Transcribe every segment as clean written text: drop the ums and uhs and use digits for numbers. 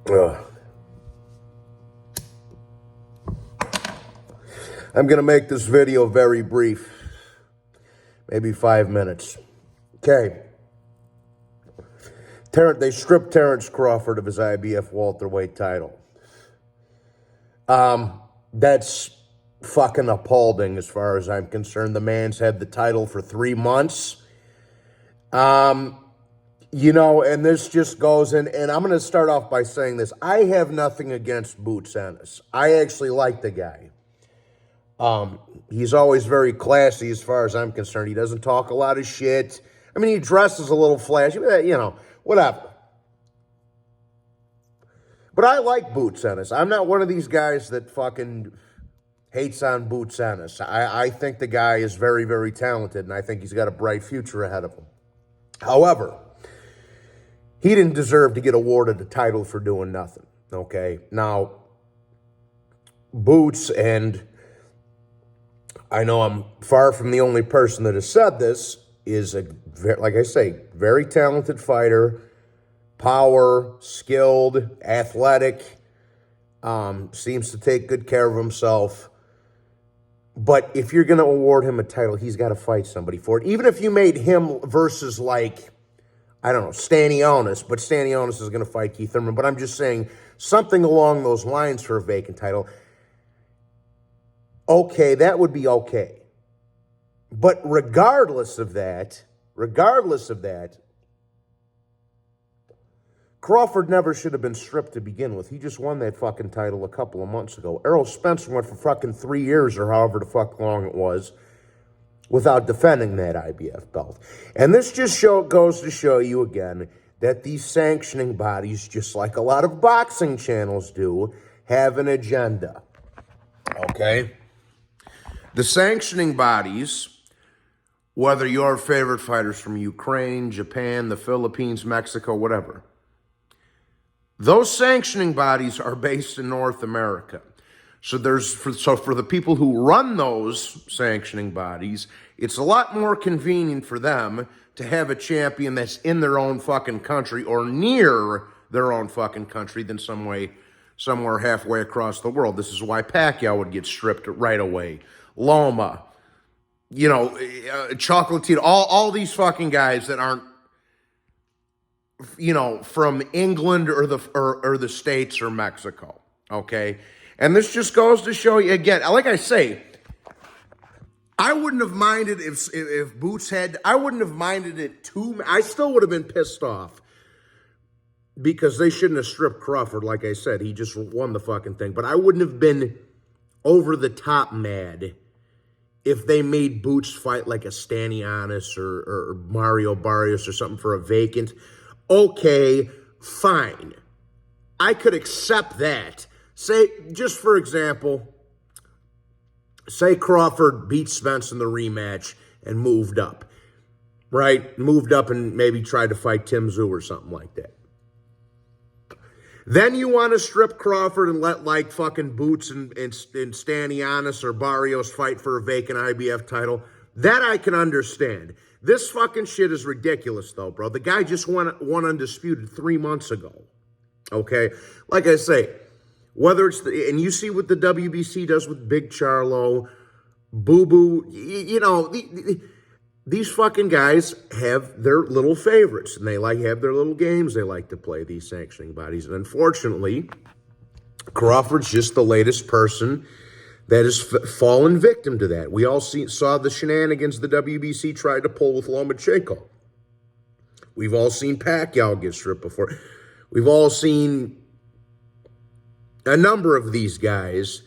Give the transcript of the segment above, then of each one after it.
Ugh. I'm going to make this video very brief, maybe 5 minutes. Okay. They stripped Terrance Crawford of his IBF welterweight title. That's fucking appalling as far as I'm concerned. The man's had the title for 3 months. And this just goes in, and I'm going to start off by saying this. I have nothing against Boots Ennis. I actually like the guy. He's always very classy as far as I'm concerned. He doesn't talk a lot of shit. I mean, he dresses a little flashy, whatever. But I like Boots Ennis. I'm not one of these guys that fucking hates on Boots Ennis. I think the guy is very, very talented, and I think he's got a bright future ahead of him. However, he didn't deserve to get awarded the title for doing nothing, okay? Now, Boots, and I know I'm far from the only person that has said this, is, like I say, very talented fighter, power, skilled, athletic, seems to take good care of himself. But if you're going to award him a title, he's got to fight somebody for it. Even if you made him versus, like, I don't know, Stanionis, but Stanionis is going to fight Keith Thurman. But I'm just saying something along those lines for a vacant title. Okay, that would be okay. But regardless of that, Crawford never should have been stripped to begin with. He just won that fucking title a couple of months ago. Errol Spencer went for fucking 3 years or however the fuck long it was without defending that IBF belt. And this just goes to show you again that these sanctioning bodies, just like a lot of boxing channels do, have an agenda. Okay? The sanctioning bodies, whether your favorite fighters from Ukraine, Japan, the Philippines, Mexico, whatever, those sanctioning bodies are based in North America. So for the people who run those sanctioning bodies, it's a lot more convenient for them to have a champion that's in their own fucking country or near their own fucking country than somewhere halfway across the world. This is why Pacquiao would get stripped right away. Loma, Chocolatito, all these fucking guys that aren't, from England or the States or Mexico, okay? And this just goes to show you, again, like I say, I wouldn't have minded if Boots had, I wouldn't have minded it too, I still would have been pissed off because they shouldn't have stripped Crawford, like I said. He just won the fucking thing. But I wouldn't have been over the top mad if they made Boots fight like a Stanionis or Mario Barrios or something for a vacant. Okay, fine. I could accept that. Say, just for example, say Crawford beat Spence in the rematch and moved up, right? Moved up and maybe tried to fight Tim Tszyu or something like that. Then you want to strip Crawford and let, like, fucking Boots and Stanionis or Barrios fight for a vacant IBF title. That I can understand. This fucking shit is ridiculous, though, bro. The guy just won undisputed 3 months ago. Okay? Like I say, whether it's and you see what the WBC does with Big Charlo, Boo Boo, these fucking guys have their little favorites, and they have their little games they like to play, these sanctioning bodies. And unfortunately, Crawford's just the latest person that has fallen victim to that. We all saw the shenanigans the WBC tried to pull with Lomachenko. We've all seen Pacquiao get stripped before. We've all seen a number of these guys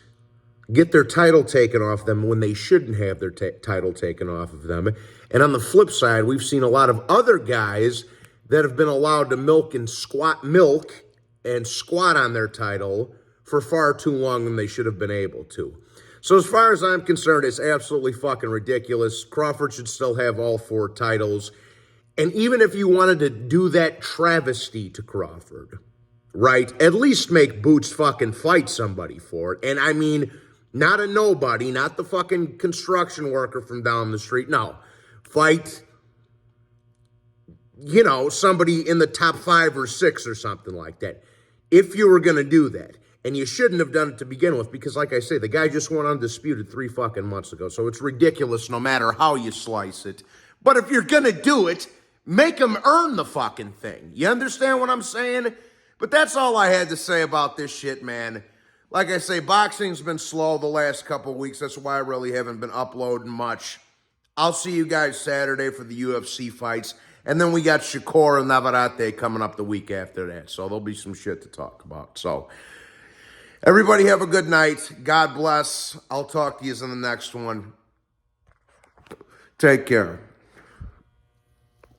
get their title taken off them when they shouldn't have their title taken off of them. And on the flip side, we've seen a lot of other guys that have been allowed to milk and squat on their title for far too long than they should have been able to. So as far as I'm concerned, it's absolutely fucking ridiculous. Crawford should still have all 4 titles. And even if you wanted to do that travesty to Crawford, right, at least make Boots fucking fight somebody for it. And I mean, not a nobody, not the fucking construction worker from down the street. No, fight, somebody in the top 5 or 6 or something like that. if you were going to do that. And you shouldn't have done it to begin with because, like I say, the guy just went undisputed 3 fucking months ago. So it's ridiculous no matter how you slice it. But if you're going to do it, make him earn the fucking thing. You understand what I'm saying? But that's all I had to say about this shit, man. Like I say, boxing's been slow the last couple of weeks. That's why I really haven't been uploading much. I'll see you guys Saturday for the UFC fights. And then we got Shakur and Navarrete coming up the week after that. So there'll be some shit to talk about. So everybody have a good night. God bless. I'll talk to you in the next one. Take care.